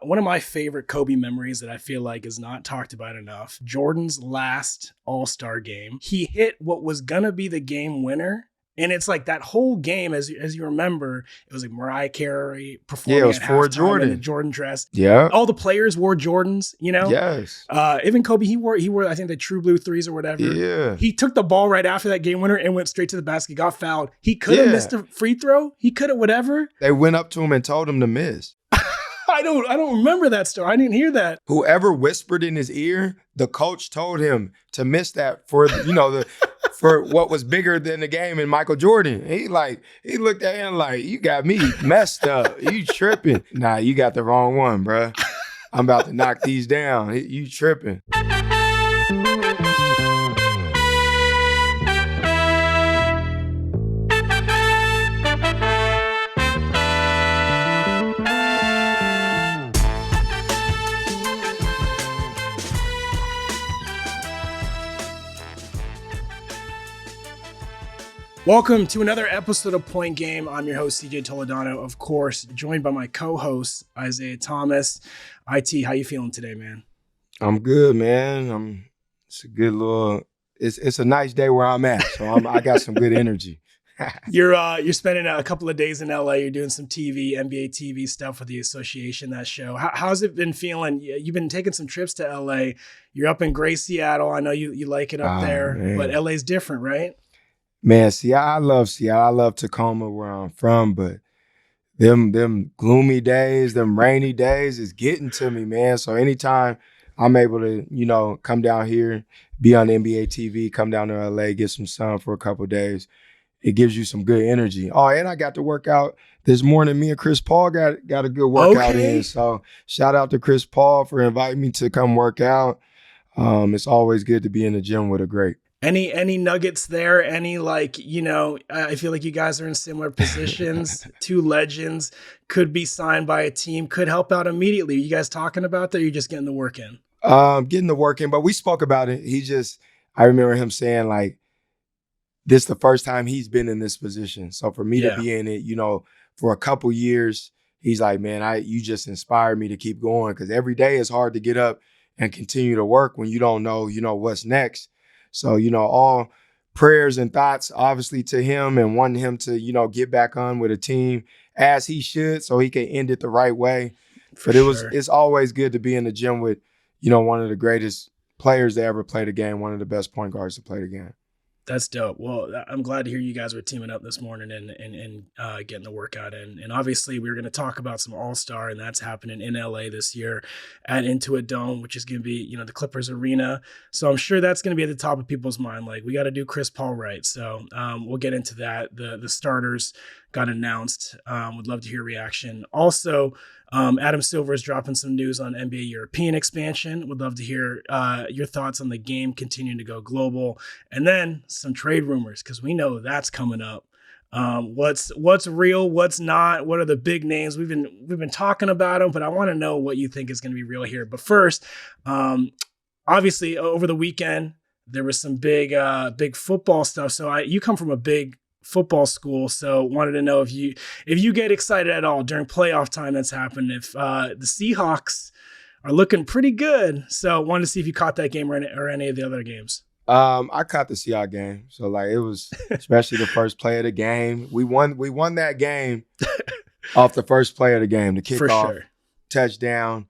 one of my favorite Kobe memories that I feel like is not talked about enough. Jordan's last All-Star game. He hit what was gonna be the game winner. And it's like that whole game, as you remember, it was like Mariah Carey performing. Yeah, it was for Jordan. In a Jordan dress. Yeah. All the players wore Jordans, Yes. Even Kobe, he wore, I think, the True Blue threes or whatever. Yeah. He took the ball right after that game winner and went straight to the basket, got fouled. He could have missed a free throw. He could have whatever. They went up to him and told him to miss. I don't remember that story. I didn't hear that. Whoever whispered in his ear, the coach told him to miss that for, for what was bigger than the game in Michael Jordan. He looked at him like, you got me messed up. You tripping. Nah, you got the wrong one, bruh. I'm about to knock these down. You tripping. Welcome to another episode of Point Game. I'm your host, C.J. Toledano, of course, joined by my co-host, Isaiah Thomas. IT, how you feeling today, man? I'm good, man. It's a good little. It's a nice day where I'm at, so I got some good energy. You're spending a couple of days in LA. You're doing some TV, NBA TV stuff with the association, that show. How's it been feeling? You've been taking some trips to LA. You're up in Gray, Seattle. I know you like it up there, man. But LA's different, right? Man, I love Seattle. I love Tacoma, where I'm from, but them gloomy days, them rainy days is getting to me, man. So anytime I'm able to, come down here, be on NBA TV, come down to LA, get some sun for a couple of days, it gives you some good energy. Oh, and I got to work out this morning. Me and Chris Paul got a good workout in. So shout out to Chris Paul for inviting me to come work out. It's always good to be in the gym with a great. Any nuggets there? I feel like you guys are in similar positions. Two legends could be signed by a team, could help out immediately. Are you guys talking about that? Or are you just getting the work in? Getting the work in, but we spoke about it. I remember him saying like, this is the first time he's been in this position. So for me to be in it, for a couple years, he's like, man, you just inspired me to keep going, because every day is hard to get up and continue to work when you don't know, what's next. So, all prayers and thoughts, obviously, to him, and wanting him to, get back on with a team as he should, so he can end it the right way. It's always good to be in the gym with, one of the greatest players to ever play the game, one of the best point guards to play the game. That's dope. Well, I'm glad to hear you guys were teaming up this morning and getting the workout in. And obviously, we were going to talk about some All-Star, and that's happening in LA this year at Intuit Dome, which is going to be, the Clippers Arena. So I'm sure that's going to be at the top of people's mind. Like, we got to do Chris Paul right. So we'll get into that. The starters got announced. Would love to hear reaction. Also, Adam Silver is dropping some news on NBA European expansion. Would love to hear your thoughts on the game continuing to go global, and then some trade rumors, because we know that's coming up. What's real, what's not, what are the big names? We've been talking about them, but I want to know what you think is going to be real here. But first, obviously over the weekend there was some big football stuff. So you come from a big football school, so wanted to know if you get excited at all during playoff time that's happened, if the Seahawks are looking pretty good. So wanted to see if you caught that game or any of the other games. I caught the Seahawks game, so it was especially the first play of the game. We won that game off the first play of the game, the kickoff touchdown.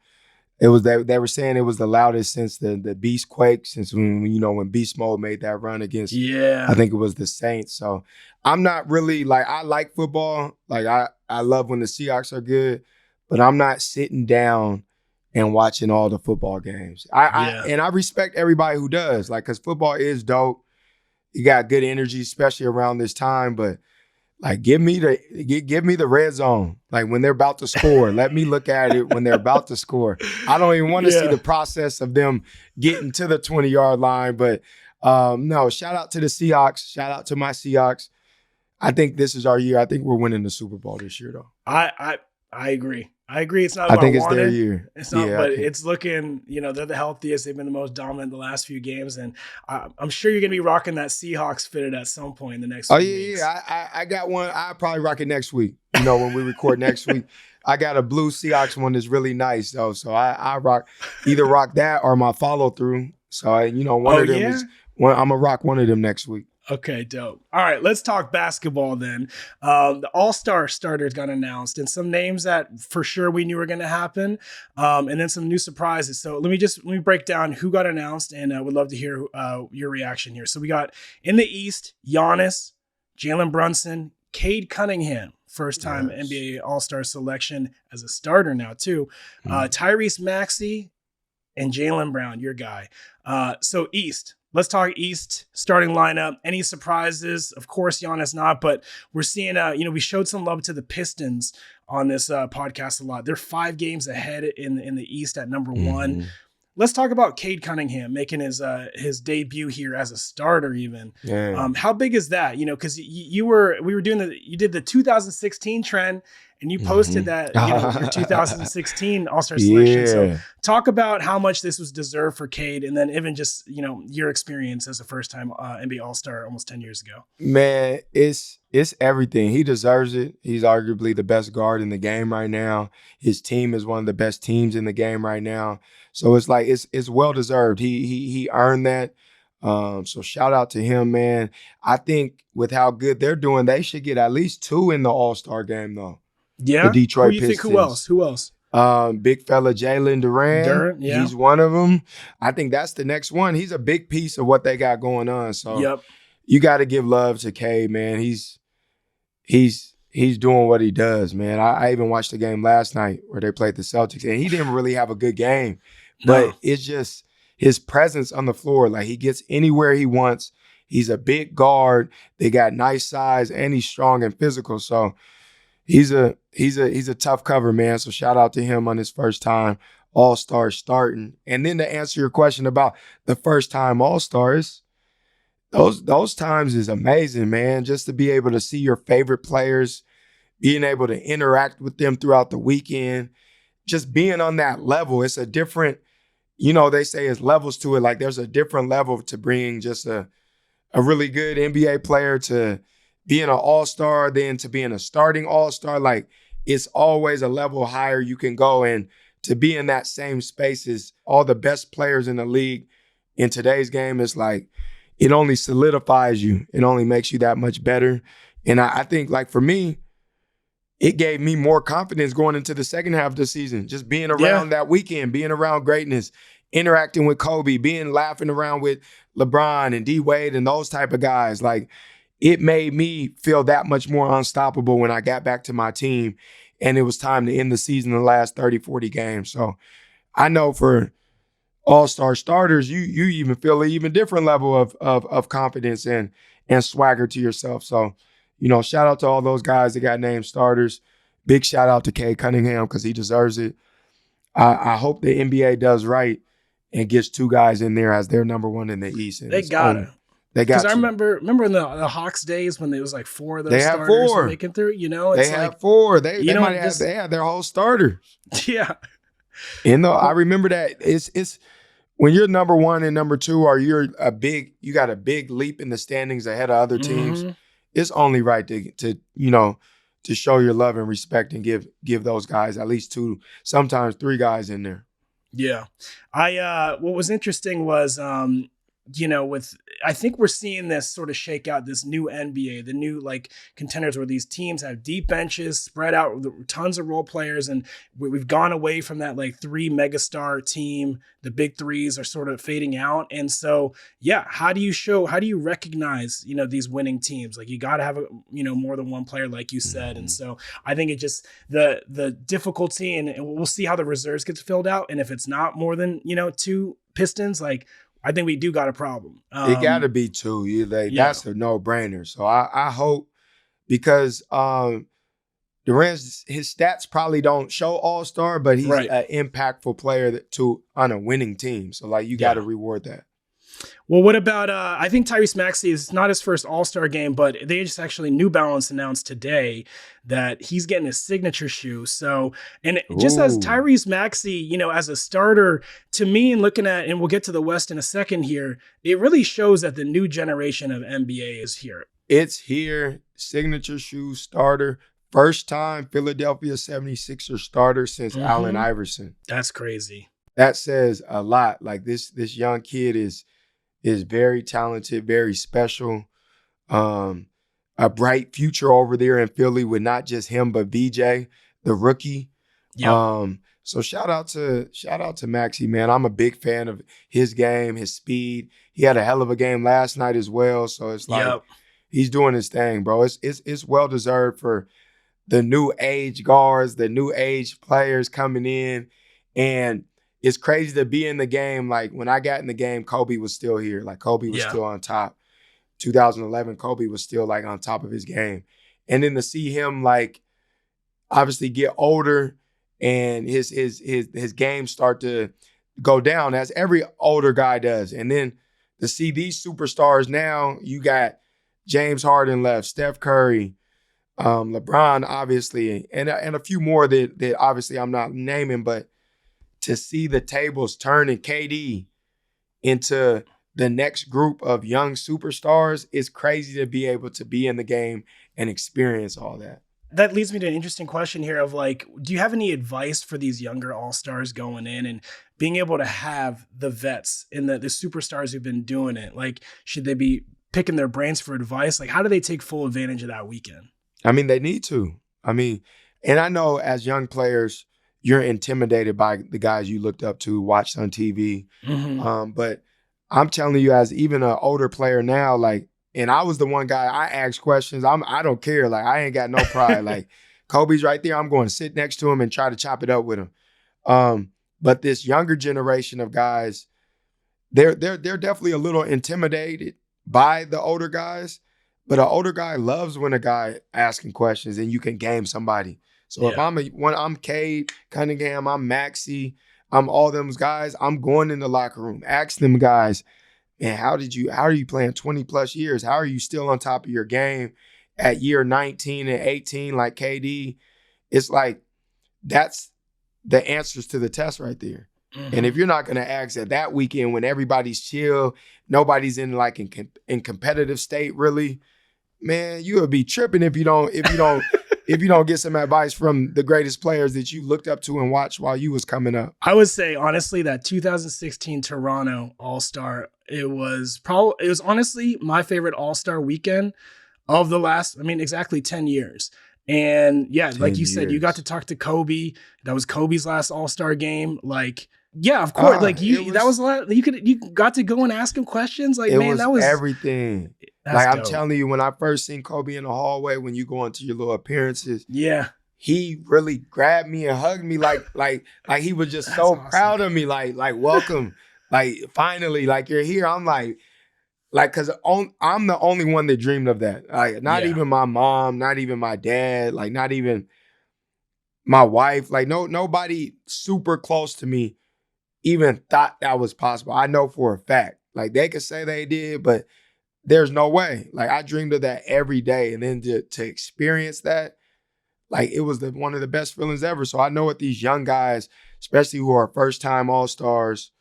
It was they were saying it was the loudest since the Beast Quake, since when Beast Mode made that run against, I think it was the Saints. So I'm not really I like football. I love when the Seahawks are good, but I'm not sitting down and watching all the football games. I respect everybody who does, because football is dope. You got good energy, especially around this time, but give me the red zone. When they're about to score, let me look at it when they're about to score. I don't even want to see the process of them getting to the 20-yard line. But no, shout out to the Seahawks. Shout out to my Seahawks. I think this is our year. I think we're winning the Super Bowl this year, though. I agree. It's not about I think it's their year. It's not, but it's looking, they're the healthiest. They've been the most dominant the last few games. And I'm sure you're going to be rocking that Seahawks fitted at some point in the next few weeks. I got one. I'll probably rock it next week, when we record next week. I got a blue Seahawks one that's really nice though. So I rock that or my follow through. So one of them is one. I'm gonna rock one of them next week. Okay, dope. All right, let's talk basketball then. The All-Star starters got announced, and some names that for sure we knew were going to happen, and then some new surprises. So let me break down who got announced, and I would love to hear your reaction here. So we got in the East, Giannis, Jalen Brunson, Cade Cunningham, first-time NBA All-Star selection as a starter now too. Tyrese Maxey and Jaylen Brown, your guy. So East. Let's talk East starting lineup. Any surprises? Of course, Giannis not, but we're seeing, we showed some love to the Pistons on this podcast a lot. They're 5 games ahead in the East at number 1. Let's talk about Cade Cunningham making his debut here as a starter even. Yeah. How big is that? Because you did the 2016 trend, and you posted that your 2016 All-Star selection. Yeah. So talk about how much this was deserved for Cade, and then even just your experience as a first-time NBA All-Star almost 10 years ago. Man, it's everything. He deserves it. He's arguably the best guard in the game right now. His team is one of the best teams in the game right now. So it's like it's well deserved. He earned that. So shout out to him, man. I think with how good they're doing, they should get at least 2 in the All-Star game though. Yeah. The Detroit Pistons. Think Who else? Big fella Jalen Duren. Yeah. He's one of them. I think that's the next one. He's a big piece of what they got going on. So you got to give love to Cade, man. He's doing what he does, man. I even watched the game last night where they played the Celtics, and he didn't really have a good game. But it's just his presence on the floor. Like, he gets anywhere he wants. He's a big guard. They got nice size, and he's strong and physical. So he's a tough cover, man. So shout out to him on his first time All-Star starting. And then to answer your question about the first time All-Stars, those times is amazing, man. Just to be able to see your favorite players, being able to interact with them throughout the weekend, just being on that level. It's a different, they say it's levels to it. Like, there's a different level to bring just a really good NBA player to being an All-Star, then to being a starting All-Star. Like, it's always a level higher you can go, and to be in that same space as all the best players in the league in today's game, is like, it only solidifies you. It only makes you that much better. And I think, like, for me, it gave me more confidence going into the second half of the season. Just being around that weekend, being around greatness, interacting with Kobe, laughing around with LeBron and D-Wade and those type of guys. Like, it made me feel that much more unstoppable when I got back to my team and it was time to end the season in the last 30, 40 games. So I know for All-Star starters, you even feel an even different level of confidence and swagger to yourself. So, shout out to all those guys that got named starters. Big shout out to Cade Cunningham because he deserves it. I hope the NBA does right and gets 2 guys in there as their number 1 in the East. And they got it. Because I remember in the Hawks days when there was like 4 of those starters 4 making through. They had 4. They had their whole starter. Yeah. I remember that it's when you're number 1 and number 2, or you got a big leap in the standings ahead of other teams. It's only right to show your love and respect and give those guys at least 2, sometimes 3 guys in there. Yeah. What was interesting was, I think we're seeing this sort of shake out, this new NBA, the new like contenders where these teams have deep benches spread out, tons of role players. And we've gone away from that like 3 megastar team. The big 3s are sort of fading out. And so, how do you recognize, these winning teams? Like, you got to have, more than one player, like you said. And so I think it just, the difficulty, and we'll see how the reserves gets filled out. And if it's not more than, 2 Pistons, like, I think we do got a problem. It got to be 2. That's a no-brainer. So I hope, because Durant's, his stats probably don't show All-Star, but he's an impactful player on a winning team. So, like, you got to reward that. Well, what about, I think Tyrese Maxey is not his first All-Star game, but they just actually, New Balance announced today that he's getting his signature shoe. So, and just as Tyrese Maxey, as a starter, to me, and looking at, and we'll get to the West in a second here, it really shows that the new generation of NBA is here. It's here. Signature shoe, starter, First time Philadelphia 76ers starter since Allen Mm-hmm. Iverson. That's crazy. That says a lot. Like this young kid is very talented, very special. A bright future over there in Philly with not just him, but VJ, the rookie. Yep. So shout out to Maxey, man. I'm a big fan of his game, his speed. He had a hell of a game last night as well. So it's like he's doing his thing, bro. It's well deserved for the new age guards, the new age players coming in. And it's crazy to be in the game. Like when I got in the game, Kobe was still here. Like Kobe was still on top. 2011, Kobe was still like on top of his game. And then to see him like obviously get older and his game start to go down as every older guy does. And then to see these superstars now, you got James Harden left, Steph Curry, LeBron, obviously, and a few more that obviously I'm not naming, but to see the tables turn and KD into the next group of young superstars, is crazy to be able to be in the game and experience all that. That leads me to an interesting question here of like, do you have any advice for these younger all-stars going in and being able to have the vets and the superstars who've been doing it? Like, should they be picking their brains for advice? Like, how do they take full advantage of that weekend? I mean, they need to. I mean, and I know as young players, you're intimidated by the guys you looked up to, watched on TV. Mm-hmm. But I'm telling you, as even an older player now, like, and I was the one guy, I asked questions. I don't care. Like, I ain't got no pride. Like, Kobe's right there. I'm going to sit next to him and try to chop it up with him. But this younger generation of guys, they're definitely a little intimidated by the older guys. But an older guy loves when a guy asking questions and you can game somebody. So if I'm Cade, Cunningham, I'm Maxey, I'm all them guys, I'm going in the locker room, ask them guys, man, how are you playing 20 plus years? How are you still on top of your game at year 19 and 18 like KD? It's like, that's the answers to the test right there. Mm-hmm. And if you're not going to ask at that weekend when everybody's chill, nobody's in like in competitive state really, man, you would be tripping if you don't if you don't get some advice from the greatest players that you looked up to and watched while you was coming up. I would say honestly that 2016 Toronto All-Star, it was honestly my favorite All-Star weekend of the last, exactly 10 years. And yeah, like you said, you got to talk to Kobe. That was Kobe's last All-Star game. Like, yeah, of course. That was a lot. You got to go and ask him questions. Like, man, that was everything. Like, I'm telling you, when I first seen Kobe in the hallway, when you go into your little appearances, he really grabbed me and hugged me like he was just so awesome. Proud of me. Like welcome, like finally, like you're here. I'm like, cause I'm the only one that dreamed of that. Like, not even my mom, not even my dad, like not even my wife, like nobody super close to me even thought that was possible. I know for a fact. Like, they could say they did, but there's no way. Like, I dreamed of that every day. And then to experience that, like, it was one of the best feelings ever. So I know what these young guys, especially who are first-time All-Stars,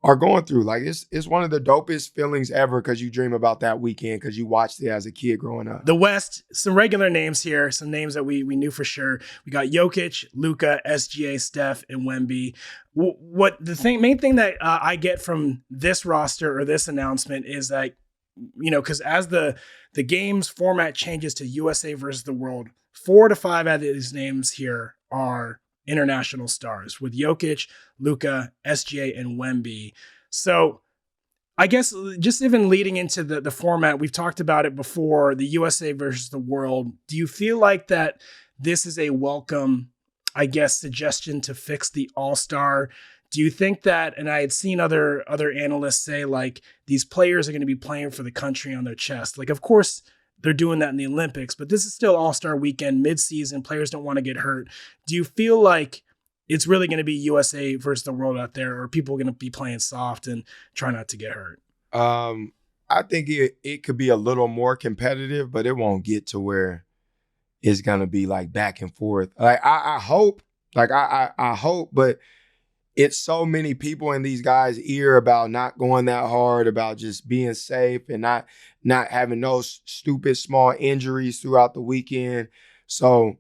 are going through. Like, it's one of the dopest feelings ever because you dream about that weekend because you watched it as a kid growing up. The West, some regular names here, some names that we knew for sure. We got Jokic, Luka, SGA, Steph, and Wemby. Main thing that I get from this roster or this announcement is that, because as the game's format changes to USA versus the world, 4 to 5 out of these names here are international stars with Jokic, Luka, SGA, and Wemby. So I guess just even leading into the format, we've talked about it before, the USA versus the world. Do you feel like that this is a welcome, I guess, suggestion to fix the All-Star? Do you think that, and I had seen other analysts say, like, these players are going to be playing for the country on their chest. Like, of course, they're doing that in the Olympics, but this is still All-Star weekend, mid-season. Players don't want to get hurt. Do you feel like it's really going to be USA versus the world out there, or are people going to be playing soft and try not to get hurt? I think it could be a little more competitive, but it won't get to where it's going to be like back and forth. Like, I hope, I hope, but it's so many people in these guys' ear about not going that hard, about just being safe and not having those stupid small injuries throughout the weekend. So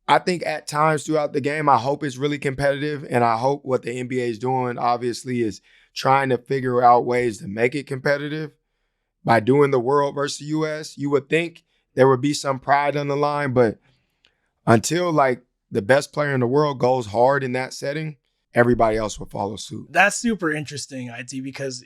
I think at times throughout the game, I hope it's really competitive. And I hope what the NBA is doing, obviously, is trying to figure out ways to make it competitive by doing the world versus US. You would think there would be some pride on the line, but until like the best player in the world goes hard in that setting, everybody else will follow suit. That's super interesting, IT, because,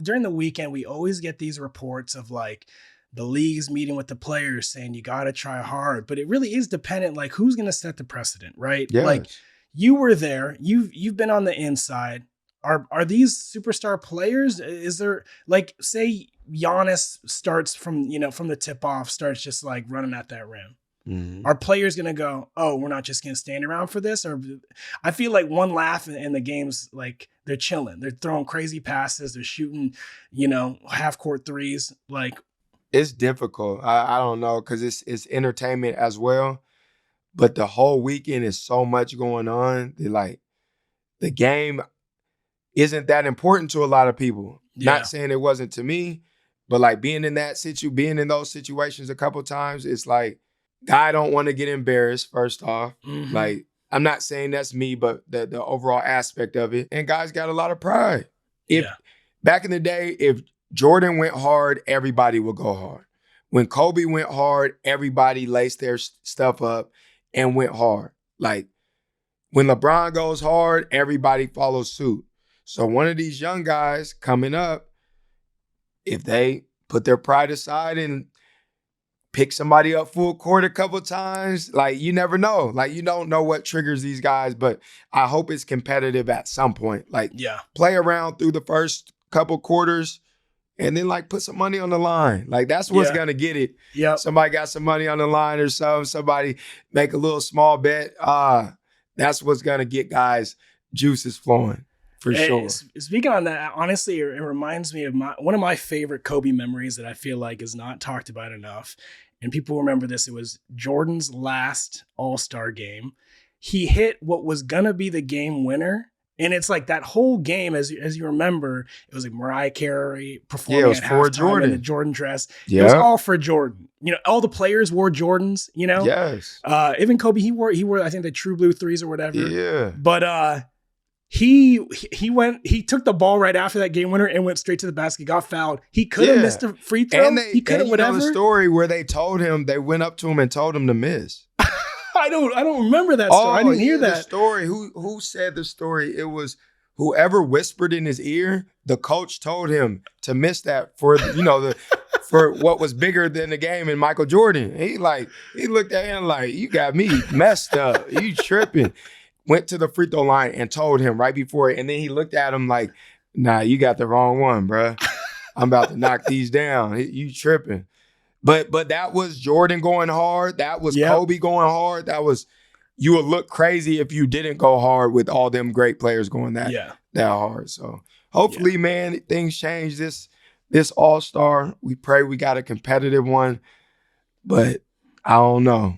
during the weekend, we always get these reports of like the league's meeting with the players saying you got to try hard, but it really is dependent, like who's going to set the precedent, right? Yes. Like you were there, you've been on the inside. Are these superstar players? Is there, like, say Giannis starts from the tip off, starts just like running at that rim. Mm-hmm. Are players going to go, oh, we're not just going to stand around for this? Or I feel like one laugh and the game's like they're chilling. They're throwing crazy passes. They're shooting, half court threes. Like, it's difficult. I don't know, because it's entertainment as well. But the whole weekend is so much going on. The game isn't that important to a lot of people. Yeah. Not saying it wasn't to me, but like being in those situations a couple times, it's like, guy don't want to get embarrassed, first off. Mm-hmm. Like, I'm not saying that's me, but the overall aspect of it. And guys got a lot of pride. Back in the day, if Jordan went hard, everybody would go hard. When Kobe went hard, everybody laced their stuff up and went hard. Like, when LeBron goes hard, everybody follows suit. So one of these young guys coming up, if they put their pride aside and pick somebody up full court a couple times, like, you never know. Like, you don't know what triggers these guys, but I hope it's competitive at some point. Like, play around through the first couple quarters and then, like, put some money on the line. Like, that's what's going to get it. Yep. Somebody got some money on the line or something. Somebody make a little small bet. That's what's going to get guys' juices flowing. For sure. Speaking on that, honestly, it reminds me of one of my favorite Kobe memories that I feel like is not talked about enough. And people remember this. It was Jordan's last All-Star game. He hit what was going to be the game winner. And it's like that whole game, as you remember, it was like Mariah Carey performing at halftime in the Jordan dress. Yeah. It was all for Jordan. All the players wore Jordans, Yes. Even Kobe, he wore, I think, the True Blue threes or whatever. Yeah. But He took the ball right after that game winner and went straight to the basket, got fouled. He could have missed a free throw. And he could have whatever. The story where they went up to him and told him to miss. I don't remember that story. I didn't hear that. The story. Who said the story? It was whoever whispered in his ear. The coach told him to miss that for for what was bigger than the game in Michael Jordan. He looked at him like, you got me messed up. You tripping. Went to the free throw line and told him right before it. And then he looked at him like, nah, you got the wrong one, bro. I'm about to knock these down. You tripping. But that was Jordan going hard. That was Kobe going hard. You would look crazy if you didn't go hard with all them great players going that hard. So hopefully, man, things change this All-Star. We pray we got a competitive one. But I don't know.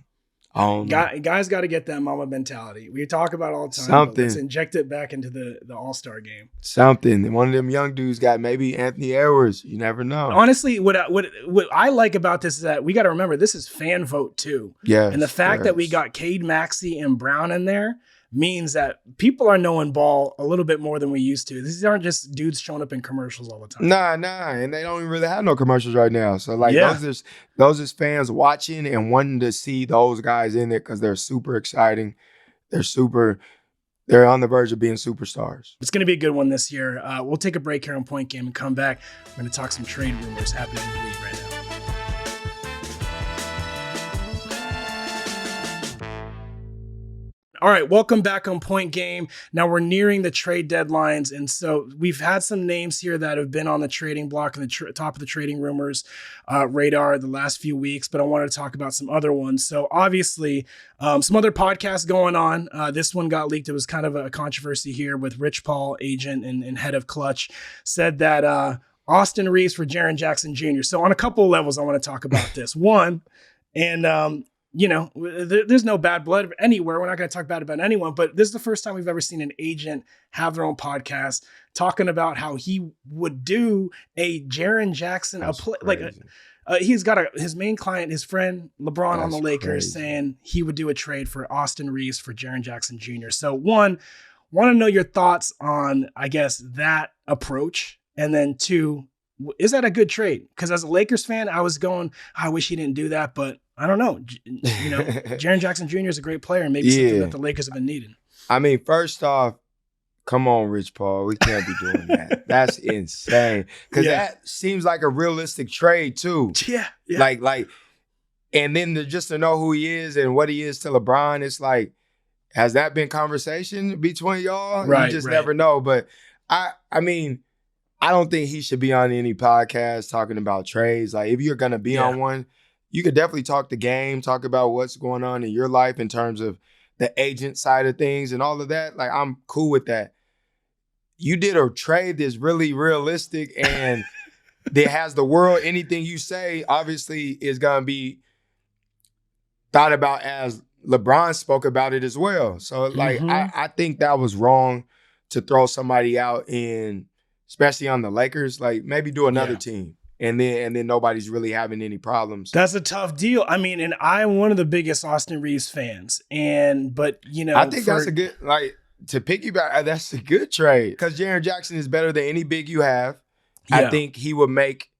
Guys got to get that mama mentality. We talk about it all the time. Let's inject it back into the All-Star game. Something. One of them young dudes got maybe Anthony Edwards. You never know. Honestly, what I like about this is that we got to remember this is fan vote too. Yeah. And the fact that we got Cade, Maxey, and Brown in there means that people are knowing ball a little bit more than we used to. These aren't just dudes showing up in commercials all the time. Nah, and they don't even really have no commercials right now. So those is fans watching and wanting to see those guys in there because they're super exciting. They're on the verge of being superstars. It's going to be a good one this year. We'll take a break here on Point Game and come back. We're going to talk some trade rumors happening in the league right now. All right, welcome back on Point Game. Now we're nearing the trade deadlines, and so we've had some names here that have been on the trading block and the top of the trading rumors radar the last few weeks, but I wanted to talk about some other ones. So obviously, some other podcasts going on. This one got leaked. It was kind of a controversy here with Rich Paul, agent and head of Clutch, said that Austin Reaves for Jaren Jackson Jr. So on a couple of levels, I want to talk about this. One, and there's no bad blood anywhere. We're not going to talk bad about anyone, but this is the first time we've ever seen an agent have their own podcast talking about how he would do a Jaren Jackson, He's got his main client, his friend LeBron on the Lakers, crazy. saying he would do a trade for Austin Reaves for Jaren Jackson Jr. So one, want to know your thoughts on, I guess, that approach, and then two, is that a good trade? Because as a Lakers fan, I was going, I wish he didn't do that, but I don't know. Jaren Jackson Jr. is a great player, and maybe something that the Lakers have been needing. I mean, first off, come on, Rich Paul. We can't be doing that. That's insane. Because that seems like a realistic trade, too. Yeah. Like, and then just to know who he is and what he is to LeBron, it's like, has that been conversation between y'all? Right, you just never know. But I mean, I don't think he should be on any podcast talking about trades. Like, if you're going to be on one, you could definitely talk the game, talk about what's going on in your life in terms of the agent side of things and all of that. Like, I'm cool with that. You did a trade that's really realistic and that has the world, anything you say, obviously, is going to be thought about as LeBron spoke about it as well. So, like, I think that was wrong to throw somebody out in, especially on the Lakers. Like, maybe do another team. And then nobody's really having any problems. That's a tough deal. I mean, and I'm one of the biggest Austin Reaves fans. But I think that's a good, like, to piggyback, that's a good trade. Because Jaren Jackson is better than any big you have. Yeah. I think he would make,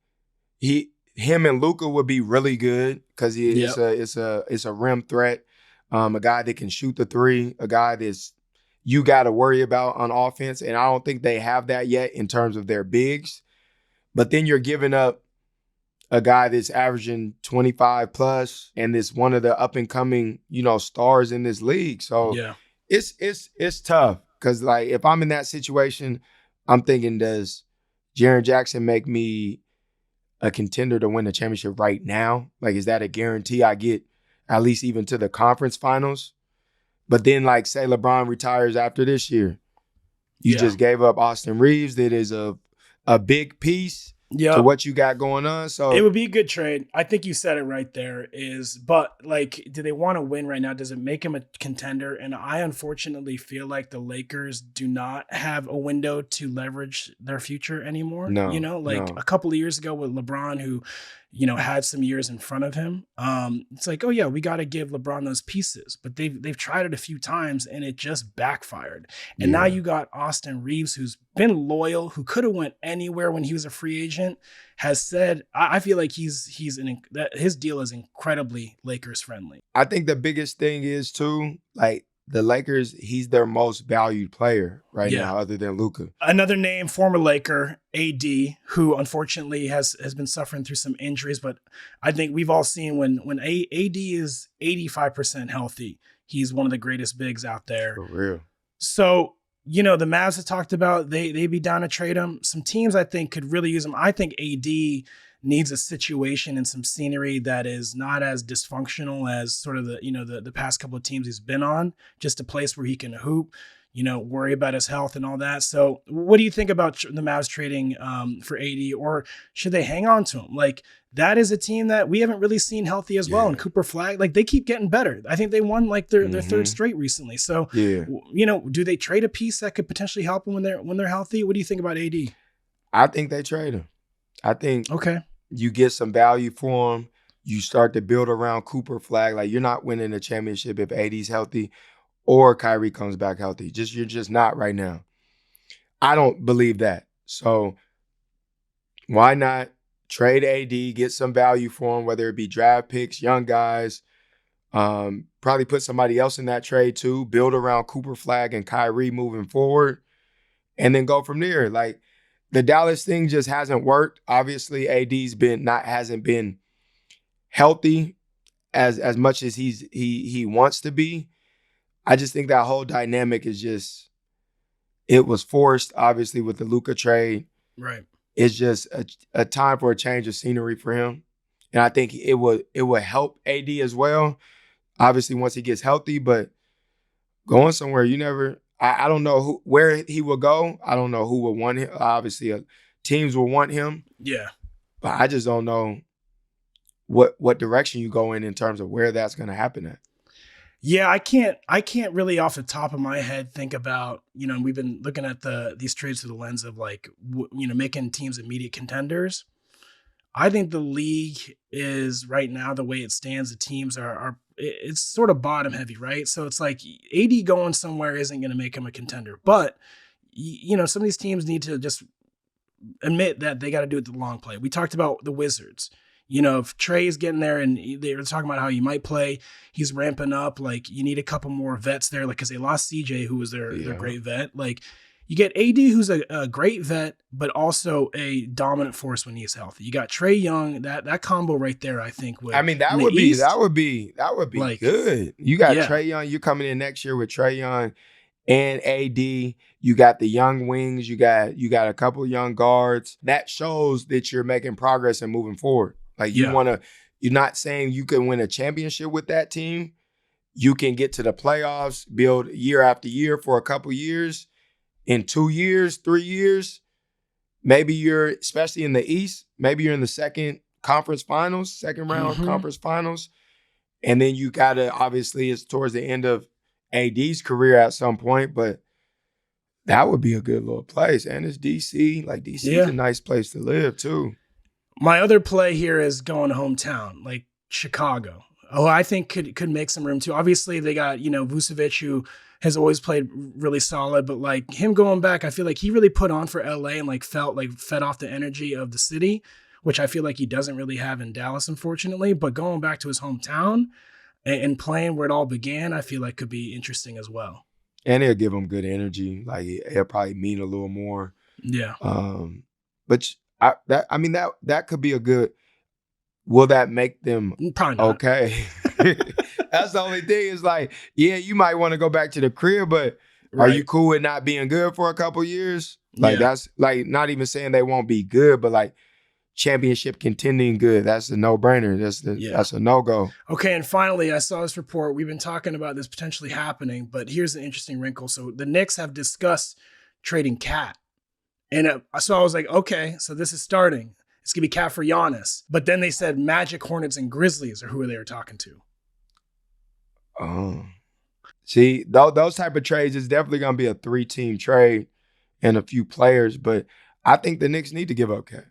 him and Luka would be really good because it's a rim threat. A guy that can shoot the three, a guy that's you got to worry about on offense. And I don't think they have that yet in terms of their bigs. But then you're giving up a guy that's averaging 25 plus and is one of the up and coming, stars in this league. So it's tough because, like, if I'm in that situation, I'm thinking, does Jaren Jackson make me a contender to win the championship right now? Like, is that a guarantee I get at least even to the conference finals? But then, like, say LeBron retires after this year. You just gave up Austin Reaves that is a big piece to what you got going on. So it would be a good trade. I think you said it right there but like, do they want to win right now? Does it make him a contender? And I unfortunately feel like the Lakers do not have a window to leverage their future anymore. No, a couple of years ago with LeBron, who, had some years in front of him. It's like, oh yeah, we got to give LeBron those pieces, but they've tried it a few times and it just backfired. And now you got Austin Reaves, who's been loyal, who could have went anywhere when he was a free agent, has said, I feel like that his deal is incredibly Lakers friendly. I think the biggest thing is too, like, the Lakers, he's their most valued player right now, other than Luka. Another name, former Laker, AD, who unfortunately has been suffering through some injuries. But I think we've all seen when AD is 85% healthy, he's one of the greatest bigs out there. For real. So, the Mavs have talked about they'd be down to trade him. Some teams I think could really use him. I think AD needs a situation and some scenery that is not as dysfunctional as sort of the past couple of teams he's been on, just a place where he can hoop, worry about his health and all that. So what do you think about the Mavs trading for AD, or should they hang on to him? Like, that is a team that we haven't really seen healthy as well. And Cooper Flag, like, they keep getting better. I think they won like their third straight recently. So, do they trade a piece that could potentially help them when they're healthy? What do you think about AD? I think they trade him. I think you get some value for him. You start to build around Cooper Flag. Like, you're not winning a championship if AD's healthy or Kyrie comes back healthy. You're just not right now. I don't believe that. So why not trade AD, get some value for him, whether it be draft picks, young guys, probably put somebody else in that trade too, build around Cooper Flag and Kyrie moving forward, and then go from there. Like, the Dallas thing just hasn't worked. Obviously, AD's hasn't been healthy as much as he wants to be. I just think that whole dynamic is it was forced, obviously, with the Luka trade. Right. It's just a time for a change of scenery for him. And I think it would help AD as well, obviously, once he gets healthy. But going somewhere, I don't know where he will go. I don't know who will want him. Obviously, teams will want him. Yeah. But I just don't know what direction you go in terms of where that's going to happen at. Yeah, I can't really off the top of my head think about, we've been looking at these trades through the lens of, like, making teams immediate contenders. I think the league is right now, the way it stands, the teams are it's sort of bottom heavy, right? So it's like AD going somewhere isn't going to make him a contender. But some of these teams need to just admit that they got to do it the long play. We talked about the Wizards. If Trey is getting there and they were talking about how he might play, he's ramping up. Like, you need a couple more vets there, like, because they lost CJ, who was their great vet. Like, you get AD, who's a great vet, but also a dominant force when he's healthy. You got Trey Young, that combo right there. I think that would be like, good. You got Trey Young. You're coming in next year with Trey Young and AD. You got the young wings. You got a couple young guards. That shows that you're making progress and moving forward. Like, you're not saying you can win a championship with that team. You can get to the playoffs, build year after year for a couple years. In 2 years, 3 years, maybe especially in the East, maybe you're in the second round conference finals. And then you got to, obviously, it's towards the end of AD's career at some point, but that would be a good little place. And it's DC. Like, DC is a nice place to live, too. My other play here is going hometown, like Chicago. Oh, I think could make some room too. Obviously, they got, Vucevic, who has always played really solid, but like him going back, I feel like he really put on for LA and like felt like fed off the energy of the city, which I feel like he doesn't really have in Dallas, unfortunately. But going back to his hometown and playing where it all began, I feel like could be interesting as well. And it'll give him good energy. Like, it'll probably mean a little more. Yeah. But that could be a good. Will that make them probably not. Okay? That's the only thing. Is like, you might want to go back to the crib, but are you cool with not being good for a couple years? Like, that's like, not even saying they won't be good, but like championship contending good. That's a no-brainer. That's a no-go. Okay, and finally, I saw this report. We've been talking about this potentially happening, but here's an interesting wrinkle. So the Knicks have discussed trading Cat. And so I was like, okay, so this is starting. It's going to be Cat for Giannis. But then they said Magic, Hornets, and Grizzlies are who they were talking to. Oh. See, those type of trades is definitely going to be a 3-team trade and a few players. But I think the Knicks need to give up Cat.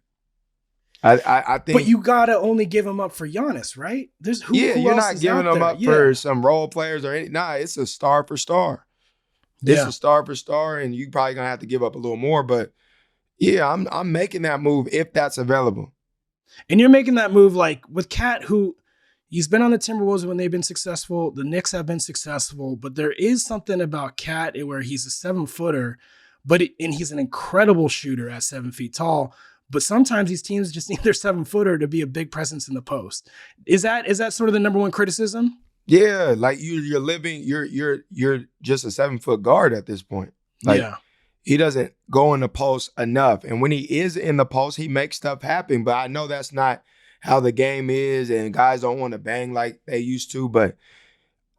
I think. But you got to only give them up for Giannis, right? Who you're else not giving them up for some role players or any. Nah, it's a star for star. It's a star for star, and you probably going to have to give up a little more. But yeah, I'm making that move if that's available. And you're making that move like with Cat, who he's been on the Timberwolves when they've been successful. The Knicks have been successful, but there is something about Cat where he's a 7-footer, and he's an incredible shooter at 7 feet tall. But sometimes these teams just need their 7-footer to be a big presence in the post. Is that sort of the number one criticism? Yeah, like you're just a 7-foot guard at this point. Like, he doesn't go in the post enough. And when he is in the post, he makes stuff happen. But I know that's not how the game is, and guys don't want to bang like they used to. But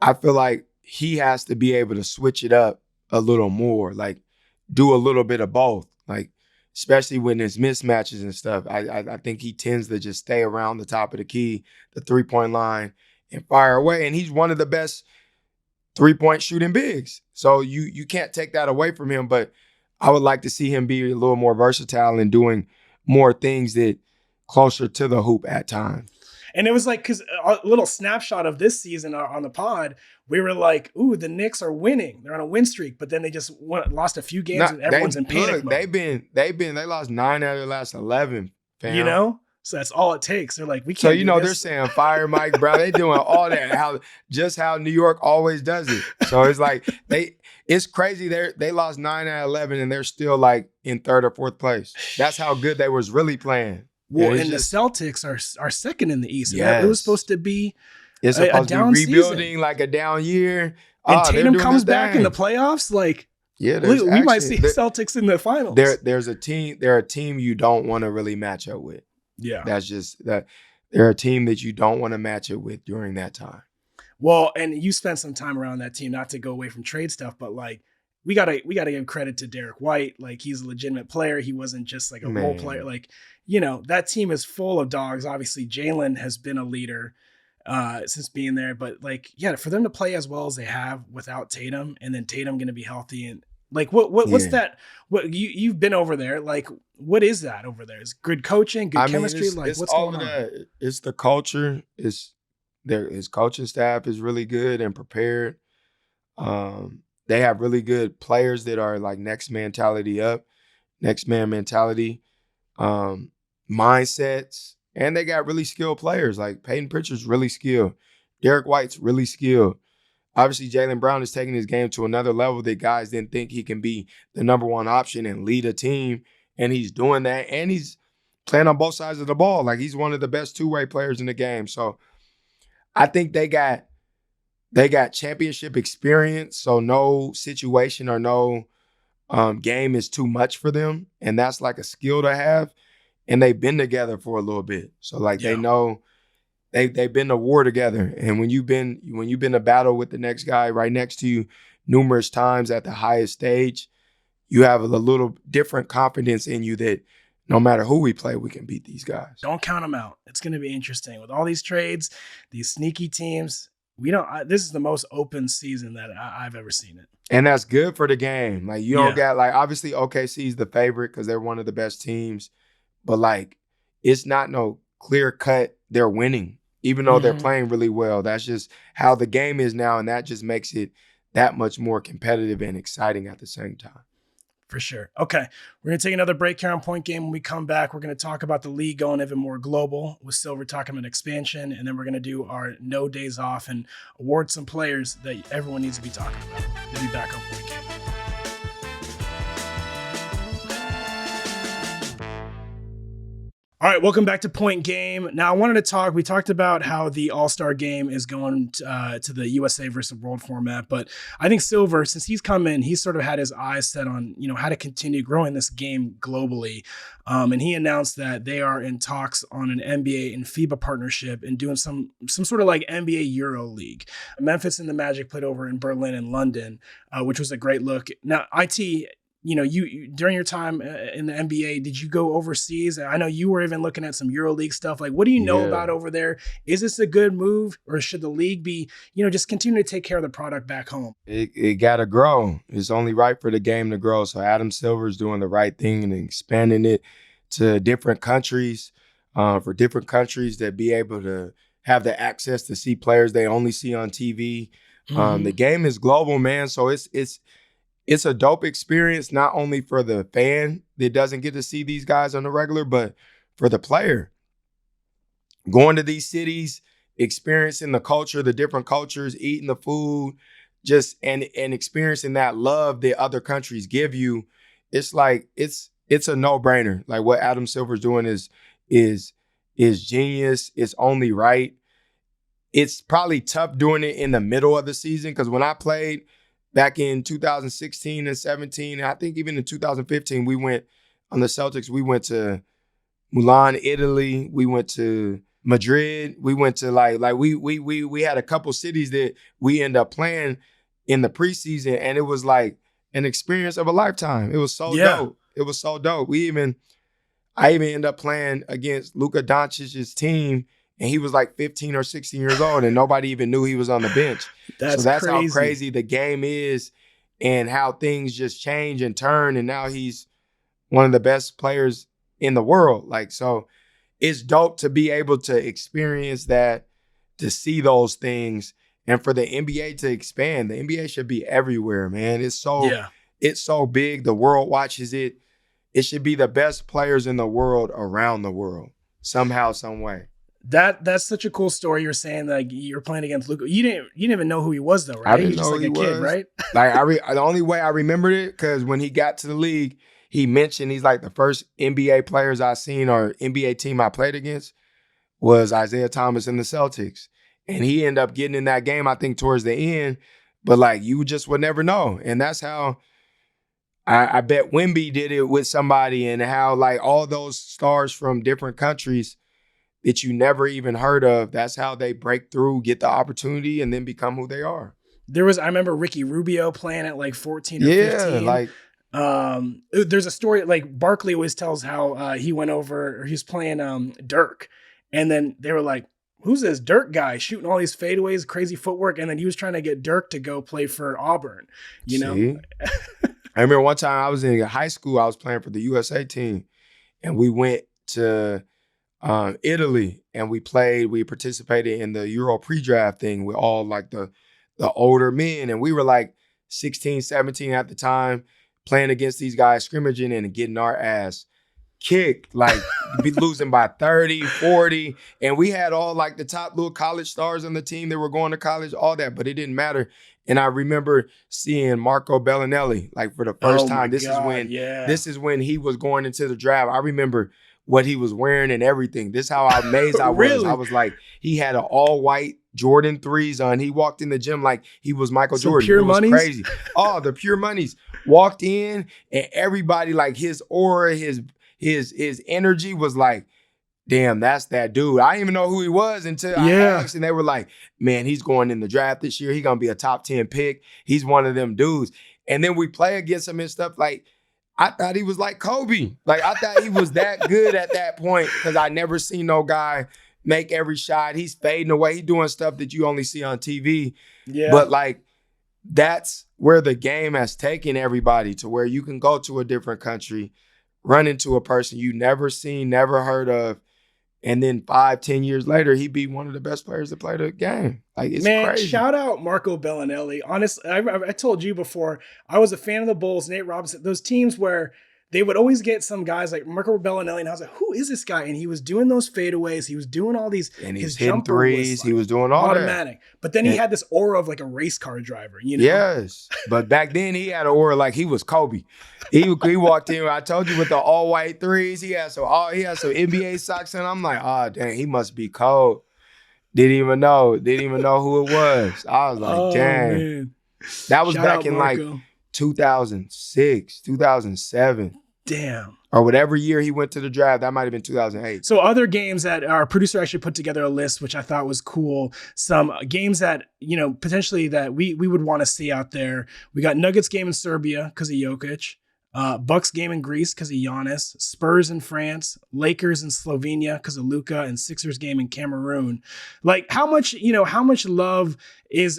I feel like he has to be able to switch it up a little more, like do a little bit of both. Like, especially when there's mismatches and stuff. I think he tends to just stay around the top of the key, the 3-point line, and fire away. And he's one of the best 3-point shooting bigs. So you can't take that away from him. But I would like to see him be a little more versatile and doing more things that closer to the hoop at times. And it was like, because a little snapshot of this season on the pod, we were like, ooh, the Knicks are winning. They're on a win streak, but then they just lost a few games and everyone's in panic mode. They lost 9 out of the last 11, fam. So that's all it takes. They're like, we can't. So, they're saying fire Mike Brown. They're doing all that, how New York always does it. So it's like, it's crazy. They lost 9 out of 11 and they're still like in 3rd or 4th place. That's how good they was really playing. Well, and the Celtics are second in the East. Yes. It was supposed to be a down to be rebuilding season. Like a down year. And Tatum comes back in the playoffs. Like, we might see Celtics in the finals. They're a team you don't want to really match up with. Yeah. That's just that. They're a team that you don't want to match it with during that time. Well, and you spent some time around that team, not to go away from trade stuff, but like, we gotta give credit to Derek White. Like, he's a legitimate player. He wasn't just like a role player. Like, that team is full of dogs. Obviously, Jalen has been a leader since being there. But like, for them to play as well as they have without Tatum, and then Tatum going to be healthy, and Like what's Yeah. that? What you've been over there? Like what is that over there? Is good coaching, good I mean, chemistry? Like it's what's all going of on? that. It's the culture. It's his coaching staff is really good and prepared. They have really good players that are like next mentality up, next man mentality, um, mindsets, and they got really skilled players. Like Peyton Pritchard's really skilled. Derek White's really skilled. Obviously, Jaylen Brown is taking his game to another level that guys didn't think he can be the number one option and lead a team. And he's doing that. And he's playing on both sides of the ball. Like he's one of the best two-way players in the game. So I think they got championship experience. So no situation or no game is too much for them. And that's like a skill to have. And they've been together for a little bit. So like they Yeah. know they've been to war together. And when you've been to battle with the next guy right next to you numerous times at the highest stage, you have a little different confidence in you that no matter who we play, we can beat these guys. Don't count them out. It's going to be interesting with all these trades, these sneaky teams. We don't. This is the most open season that I've ever seen it. And that's good for the game. Like you don't Yeah. got like obviously OKC's the favorite because they're one of the best teams, but like it's not no clear cut they're winning, even though they're playing really well. That's just how the game is now, and that just makes it that much more competitive and exciting at the same time. For sure. Okay. We're going to take another break here on Point Game. When we come back, we're going to talk about the league going even more global with Silver talking about expansion. And then we're going to do our no days off and award some players that everyone needs to be talking about. We'll be back on Point Game. All right, welcome back to Point Game. Now, I wanted to talk. We talked about how the All-Star game is going to the USA versus World format, but I think Silver, since he's come in, he's sort of had his eyes set on how to continue growing this game globally, and he announced that they are in talks on an NBA and FIBA partnership and doing some sort of like NBA Euro League. Memphis and the Magic played over in Berlin and London, which was a great look. Now, IT. You during your time in the NBA, did you go overseas? I know you were even looking at some EuroLeague stuff. Like, what do you know about over there? Is this a good move, or should the league be, just continue to take care of the product back home? It got to grow. It's only right for the game to grow. So Adam Silver's doing the right thing and expanding it to different countries, for different countries that be able to have the access to see players they only see on TV. The game is global, man. So it's a dope experience, not only for the fan that doesn't get to see these guys on the regular, but for the player. Going to these cities, experiencing the culture, the different cultures, eating the food, just and experiencing that love that other countries give you. It's like it's a no-brainer. Like what Adam Silver's doing is genius. It's only right. It's probably tough doing it in the middle of the season because when I played back in 2016 and 17, and I think even in 2015, we went on the Celtics. We went to Milan, Italy. We went to Madrid. We went to we had a couple cities that we ended up playing in the preseason, and it was like an experience of a lifetime. It was so dope. It was so dope. I even ended up playing against Luka Doncic's team, and he was like 15 or 16 years old, and nobody even knew he was on the bench. That's crazy. How crazy the game is and how things just change and turn, and now he's one of the best players in the world. Like, so it's dope to be able to experience that, to see those things, and for the NBA to expand. The NBA should be everywhere, man. It's so big. The world watches it. It should be the best players in the world around the world, somehow, some way. That's such a cool story. You're saying like you're playing against Luka. You didn't even know who he was though, right? I didn't He was know just like who he a kid, was. right? Like the only way I remembered it because when he got to the league, he mentioned he's like the first NBA players I seen or NBA team I played against was Isaiah Thomas and the Celtics, and he ended up getting in that game I think towards the end. But like you just would never know, and that's how I bet Wemby did it with somebody, and how like all those stars from different countries that you never even heard of, that's how they break through, get the opportunity, and then become who they are. I remember Ricky Rubio playing at like 14 or 15. Like there's a story like Barkley always tells how he went over, or he was playing Dirk, and then they were like, who's this Dirk guy shooting all these fadeaways, crazy footwork, and then he was trying to get Dirk to go play for Auburn, you know? I remember one time I was in high school, I was playing for the USA team, and we went to Italy, and we participated in the Euro pre-draft thing with all like the older men, and we were like 16, 17 at the time, playing against these guys, scrimmaging and getting our ass kicked, like be losing by 30, 40, and we had all like the top little college stars on the team that were going to college, all that, but it didn't matter. And I remember seeing Marco Belinelli like for the first time. This is when he was going into the draft. I remember what he was wearing and everything. This is how amazed I was. Really? I was like, he had an all-white Jordan 3s on. He walked in the gym like he was Michael Jordan. Pure it was monies? Crazy. Oh, the pure monies. Walked in, and everybody, like his aura, his energy was like, damn, that's that dude. I didn't even know who he was until I asked, and they were like, man, he's going in the draft this year. He's going to be a top 10 pick. He's one of them dudes. And then we play against him and stuff. Like, I thought he was like Kobe. Like, I thought he was that good at that point because I never seen no guy make every shot. He's fading away. He's doing stuff that you only see on TV. Yeah. But, like, that's where the game has taken everybody, to where you can go to a different country, run into a person you never seen, never heard of, and then 5-10 years later, he'd be one of the best players to play the game. Like, it's crazy. Shout out Marco Belinelli. Honestly, I told you before, I was a fan of the Bulls, Nate Robinson, those teams where they would always get some guys like Marco Belinelli, and I was like, who is this guy? And he was doing those fadeaways. He was doing all these, and his hitting threes. like he was doing all automatic. that. But then he had this aura of like a race car driver, you know? Yes. But back then he had an aura like he was Kobe. He walked in, I told you, with the all white threes. He had some NBA socks in. I'm like, oh dang, he must be cold. Didn't even know who it was. I was like, dang. Man. That was Shout back out in Marco. like 2006, 2007. Damn. Or whatever year he went to the draft. That might have been 2008. So other games that our producer actually put together a list, which I thought was cool. Some games that, you know, potentially that we would want to see out there. We got Nuggets game in Serbia because of Jokic. Bucks game in Greece because of Giannis, Spurs in France, Lakers in Slovenia because of Luka, and Sixers game in Cameroon. Like, how much love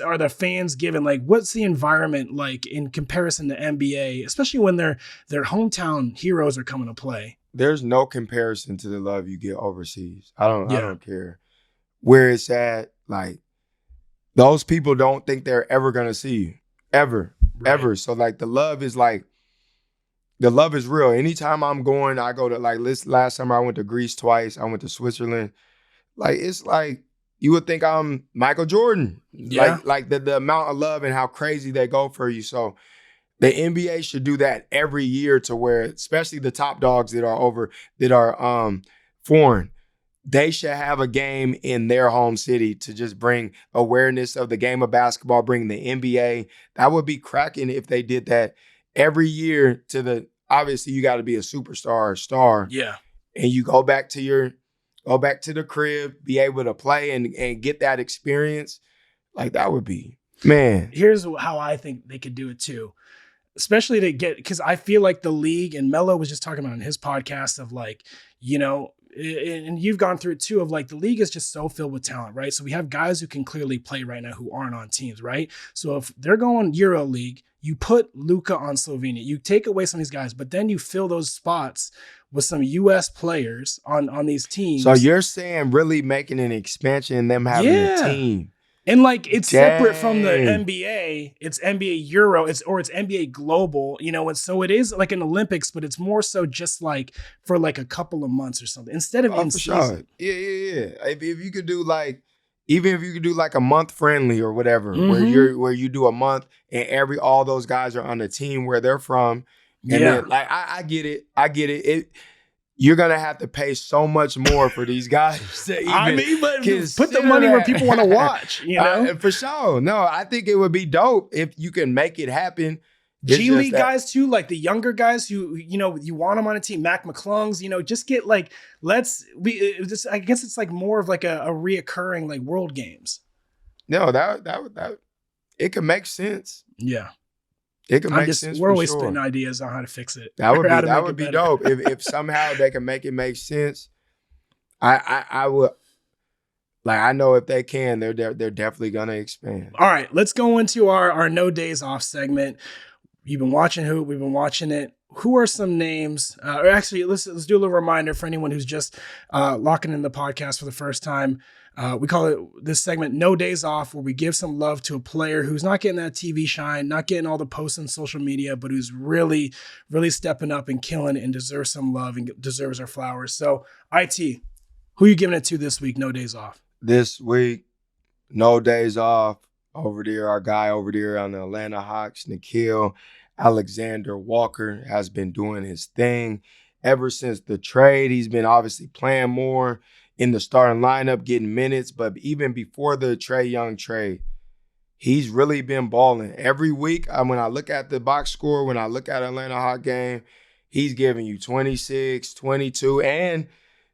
are the fans given? Like, what's the environment like in comparison to NBA, especially when their hometown heroes are coming to play? There's no comparison to the love you get overseas. I don't care where it's at. Like, those people don't think they're ever gonna see you, ever. So like, the love is real. Anytime I'm going, I go to, like, last summer I went to Greece twice. I went to Switzerland. Like, it's like you would think I'm Michael Jordan. Yeah. Like the amount of love and how crazy they go for you. So the NBA should do that every year, to where, especially the top dogs that are foreign, they should have a game in their home city to just bring awareness of the game of basketball, bring the NBA. That would be cracking if they did that every year. Obviously you got to be a superstar or star. Yeah. And you go back to the crib, be able to play and get that experience. Like, that would be, man. Here's how I think they could do it too. Especially to get, because I feel like the league, and Melo was just talking about in his podcast of, like, you know, and you've gone through it too, of like, the league is just so filled with talent, right? So we have guys who can clearly play right now who aren't on teams, right? So if they're going Euro League, you put Luka on Slovenia, you take away some of these guys, but then you fill those spots with some U.S. players on these teams. So you're saying really making an expansion and them having a team. And like, it's separate from the NBA. It's NBA Euro. It's NBA Global, you know, and so it is like an Olympics, but it's more so just like for like a couple of months or something instead of in season. Sure. Yeah. If you could do like, even if you could do like a month friendly or whatever, where you do a month and all those guys are on the team where they're from. And then, like, I get it. You're gonna have to pay so much more for these guys. But put the money where people want to watch. You know, for sure. No, I think it would be dope if you can make it happen. G League guys too, like the younger guys who, you know, you want them on a team. Mac McClung's, you know, just get like, I guess it's like more of like a reoccurring like World Games. No, that it could make sense. Yeah. It can make sense. We're always spitting ideas on how to fix it. That would be dope. If somehow they can make it make sense, I would. Like, I know if they can, they're definitely gonna expand. All right, let's go into our no days off segment. You've been watching Hoop. We've been watching it. Who are some names? Or actually, let's do a little reminder for anyone who's just locking in the podcast for the first time. We call it this segment "No Days Off," where we give some love to a player who's not getting that TV shine, not getting all the posts on social media, but who's really, really stepping up and killing it and deserves some love and deserves our flowers. So, IT, who are you giving it to this week? No Days Off. This week, no days off. Over there, our guy over there on the Atlanta Hawks, Nickeil Alexander-Walker, has been doing his thing ever since the trade. He's been obviously playing more in the starting lineup, getting minutes, but even before the Trae Young trade, he's really been balling. Every week, when I look at the box score, when I look at Atlanta Hawk game, he's giving you 26, 22, and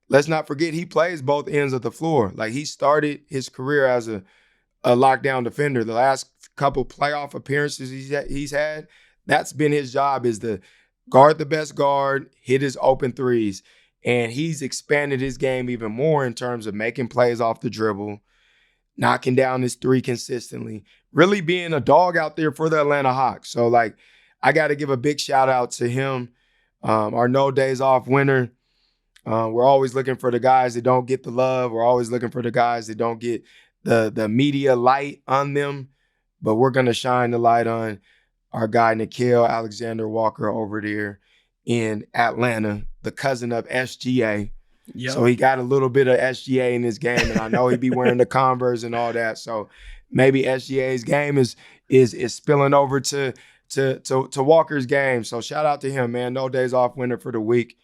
let's not forget he plays both ends of the floor. Like, he started his career as a lockdown defender. The last couple playoff appearances he's had, that's been his job, is to guard the best guard, hit his open threes. And he's expanded his game even more in terms of making plays off the dribble, knocking down his three consistently, really being a dog out there for the Atlanta Hawks. So, like, I got to give a big shout out to him, our no days off winner. We're always looking for the guys that don't get the love. We're always looking for the guys that don't get the media light on them, but we're going to shine the light on our guy Nickeil Alexander-Walker over there in Atlanta, the cousin of SGA. Yep. So he got a little bit of SGA in his game, and I know he'd be wearing the Converse and all that. So maybe SGA's game is spilling over to Walker's game. So shout out to him, man. No days off winner for the week.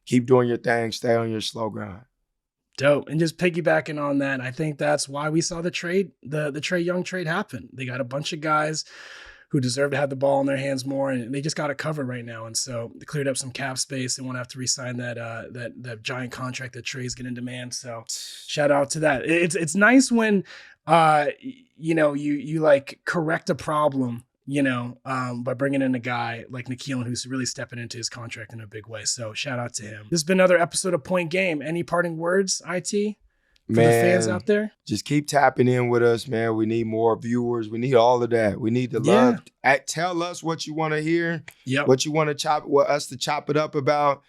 Keep doing your thing. Stay on your slow grind. Dope. And just piggybacking on that, I think that's why we saw the trade, the Trae Young trade happen. They got a bunch of guys who deserve to have the ball in their hands more, and they just got it covered right now. And so they cleared up some cap space. They won't have to re-sign that giant contract that Trae's getting in demand. So shout out to that. It's nice when you like correct a problem, by bringing in a guy like Nickeil who's really stepping into his contract in a big way. So shout out to him. This has been another episode of Point Game. Any parting words, IT? For the fans out there? Just keep tapping in with us, man. We need more viewers. We need all of that. We need the love. Tell us what you want to hear, what you want us to chop it up about.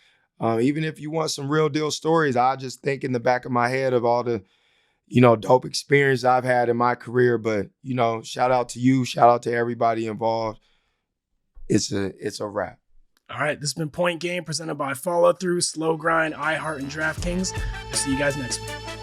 Even if you want some real deal stories, I just think in the back of my head of all the dope experience I've had in my career. But, shout out to you. Shout out to everybody involved. It's a wrap. All right. This has been Point Game presented by Follow Through, Slow Grind, iHeart, and DraftKings. We'll see you guys next week.